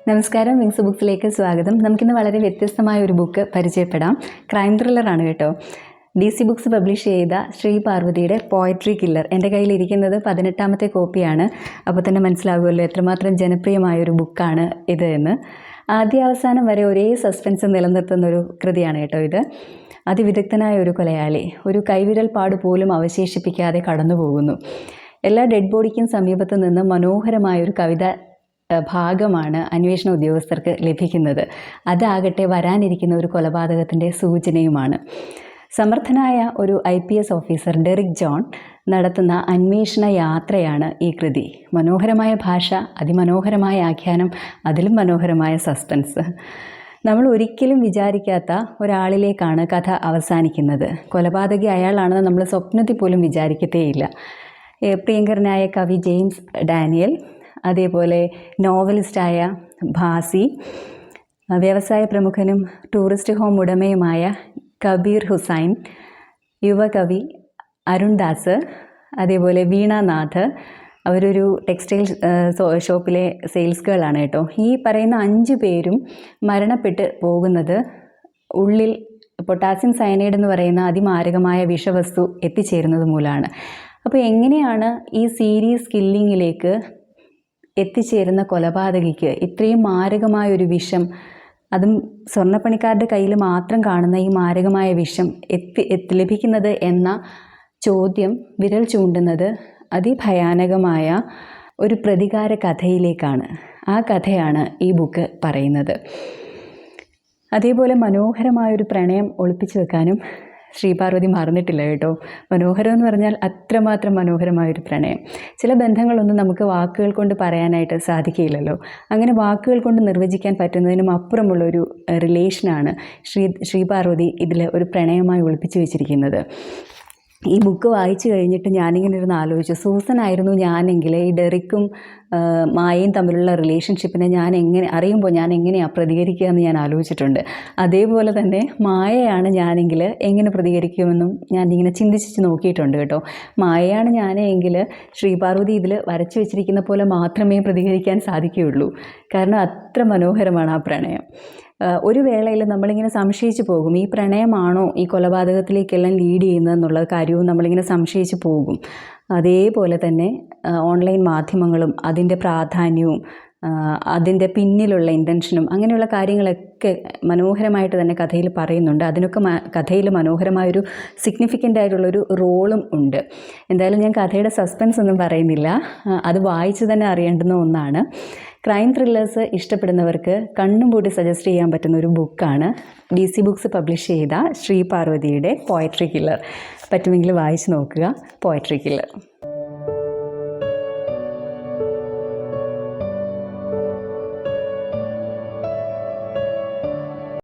നമസ്കാരം, വിങ്സ് ബുക്സിലേക്ക് സ്വാഗതം. നമുക്കിന്ന് വളരെ വ്യത്യസ്തമായ ഒരു ബുക്ക് പരിചയപ്പെടാം. ക്രൈം ത്രില്ലറാണ് കേട്ടോ. DC ബുക്സ് പബ്ലിഷ് ചെയ്ത ശ്രീ പാർവതിയുടെ പോയട്രി കില്ലർ. എൻ്റെ കയ്യിലിരിക്കുന്നത് 18ാമത്തെ കോപ്പിയാണ്. അപ്പോൾ തന്നെ മനസ്സിലാകുമല്ലോ എത്രമാത്രം ജനപ്രിയമായൊരു ബുക്കാണ് ഇത് എന്ന്. ആദ്യാവസാനം വരെ ഒരേ സസ്പെൻസ് നിലനിർത്തുന്നൊരു കൃതിയാണ് കേട്ടോ ഇത്. അതിവിദഗ്ധനായ ഒരു കൊലയാളി ഒരു കൈവിരൽ പാട് പോലും അവശേഷിപ്പിക്കാതെ കടന്നു പോകുന്നു. എല്ലാ ഡെഡ് ബോഡിക്കും സമീപത്ത് നിന്ന് മനോഹരമായൊരു കവിത ഭാഗമാണ് അന്വേഷണ ഉദ്യോഗസ്ഥർക്ക് ലഭിക്കുന്നത്. അതാകട്ടെ വരാനിരിക്കുന്ന ഒരു കൊലപാതകത്തിൻ്റെ സൂചനയുമാണ്. സമർത്ഥനായ ഒരു IPS ഓഫീസർ ഡെറിക് ജോൺ നടത്തുന്ന അന്വേഷണ യാത്രയാണ് ഈ കൃതി. മനോഹരമായ ഭാഷ, അതിമനോഹരമായ ആഖ്യാനം, അതിലും മനോഹരമായ സസ്പെൻസ്. നമ്മൾ ഒരിക്കലും വിചാരിക്കാത്ത ഒരാളിലേക്കാണ് കഥ അവസാനിക്കുന്നത്. കൊലപാതകി അയാളാണെന്ന് നമ്മൾ സ്വപ്നത്തിൽ പോലും വിചാരിക്കത്തേയില്ല. പ്രിയങ്കരനായ കവി ജെയിംസ് ഡാനിയൽ, അതേപോലെ നോവലിസ്റ്റായ ഭാസി, വ്യവസായ പ്രമുഖനും ടൂറിസ്റ്റ് ഹോം ഉടമയുമായ കബീർ ഹുസൈൻ, യുവകവി അരുൺ ദാസ്, അതേപോലെ വീണാനാഥ്. അവരൊരു ടെക്സ്റ്റൈൽ ഷോപ്പിലെ സെയിൽസ് ഗേളാണ് കേട്ടോ. ഈ പറയുന്ന 5 പേരും മരണപ്പെട്ട് പോകുന്നത് ഉള്ളിൽ പൊട്ടാസ്യം സയനൈഡ് എന്ന് പറയുന്ന അതിമാരകമായ വിഷവസ്തു എത്തിച്ചേരുന്നത് മൂലമാണ്. അപ്പോൾ എങ്ങനെയാണ് ഈ സീരീസ് കില്ലിങ്ങിലേക്ക് എത്തിച്ചേരുന്ന കൊലപാതകിക്ക് ഇത്രയും മാരകമായൊരു വിഷം, അതും സ്വർണ്ണപ്പണിക്കാരുടെ കയ്യിൽ മാത്രം കാണുന്ന ഈ മാരകമായ വിഷം ലഭിക്കുന്നത് എന്ന ചോദ്യം വിരൽ ചൂണ്ടുന്നത് അതിഭയാനകമായ ഒരു പ്രതികാര കഥയിലേക്കാണ്. ആ കഥയാണ് ഈ ബുക്ക് പറയുന്നത്. അതേപോലെ മനോഹരമായൊരു പ്രണയം ഒളിപ്പിച്ചു വെക്കാനും ശ്രീ പാർവതി മറന്നിട്ടില്ല കേട്ടോ. മനോഹരം എന്ന് പറഞ്ഞാൽ അത്രമാത്രം മനോഹരമായൊരു പ്രണയം. ചില ബന്ധങ്ങളൊന്നും നമുക്ക് വാക്കുകൾ കൊണ്ട് പറയാനായിട്ട് സാധിക്കില്ലല്ലോ. അങ്ങനെ വാക്കുകൾ കൊണ്ട് നിർവചിക്കാൻ പറ്റുന്നതിനും അപ്പുറമുള്ളൊരു റിലേഷനാണ് ശ്രീ പാർവതി ഇതിൽ ഒരു പ്രണയമായി ഒളിപ്പിച്ചു വെച്ചിരിക്കുന്നത്. ഈ ബുക്ക് വായിച്ചു കഴിഞ്ഞിട്ട് ഞാനിങ്ങനെ ഇരുന്ന് ആലോചിച്ചു, സൂസൻ ആയിരുന്നു ഞാനെങ്കിൽ ഈ ഡെറിക്കും മായയും തമ്മിലുള്ള റിലേഷൻഷിപ്പിനെ അറിയുമ്പോൾ ഞാൻ എങ്ങനെയാണ് പ്രതികരിക്കുക എന്ന് ഞാൻ ആലോചിച്ചിട്ടുണ്ട്. അതേപോലെ തന്നെ മായയാണ് ഞാനെങ്കിൽ എങ്ങനെ പ്രതികരിക്കുമെന്നും ഞാനിങ്ങനെ ചിന്തിച്ച് നോക്കിയിട്ടുണ്ട് കേട്ടോ. മായയാണ് ഞാനെങ്കിൽ ശ്രീപാർവതി ഇതിൽ വരച്ചു വെച്ചിരിക്കുന്ന പോലെ മാത്രമേ പ്രതികരിക്കാൻ സാധിക്കുകയുള്ളൂ. കാരണം അത്ര മനോഹരമാണ് ആ പ്രണയം. ഒരു വേളയിൽ നമ്മളിങ്ങനെ സംശയിച്ച് പോകും, ഈ പ്രണയമാണോ ഈ കൊലപാതകത്തിലേക്കെല്ലാം ലീഡ് ചെയ്യുന്നതെന്നുള്ള കാര്യവും നമ്മളിങ്ങനെ സംശയിച്ച് പോകും. അതേപോലെ തന്നെ ഓൺലൈൻ മാധ്യമങ്ങളും അതിൻ്റെ പ്രാധാന്യവും അതിൻ്റെ പിന്നിലുള്ള ഇൻറ്റൻഷനും അങ്ങനെയുള്ള കാര്യങ്ങളൊക്കെ മനോഹരമായിട്ട് തന്നെ കഥയിൽ പറയുന്നുണ്ട്. അതിനൊക്കെ കഥയിൽ മനോഹരമായൊരു സിഗ്നിഫിക്കൻ്റ് ആയിട്ടുള്ളൊരു റോളും ഉണ്ട്. എന്തായാലും ഞാൻ കഥയുടെ സസ്പെൻസ് ഒന്നും പറയുന്നില്ല, അത് വായിച്ച് തന്നെ അറിയേണ്ടുന്ന ഒന്നാണ്. ക്രൈം ത്രില്ലേഴ്സ് ഇഷ്ടപ്പെടുന്നവർക്ക് കണ്ണും പൂട്ടി സജസ്റ്റ് ചെയ്യാൻ പറ്റുന്ന ഒരു ബുക്കാണ് DC ബുക്സ് പബ്ലിഷ് ചെയ്ത ശ്രീ പാർവതിയുടെ പോയട്രി കില്ലർ. പറ്റുമെങ്കിൽ വായിച്ച് നോക്കുക പോയട്രി കില്ലർ.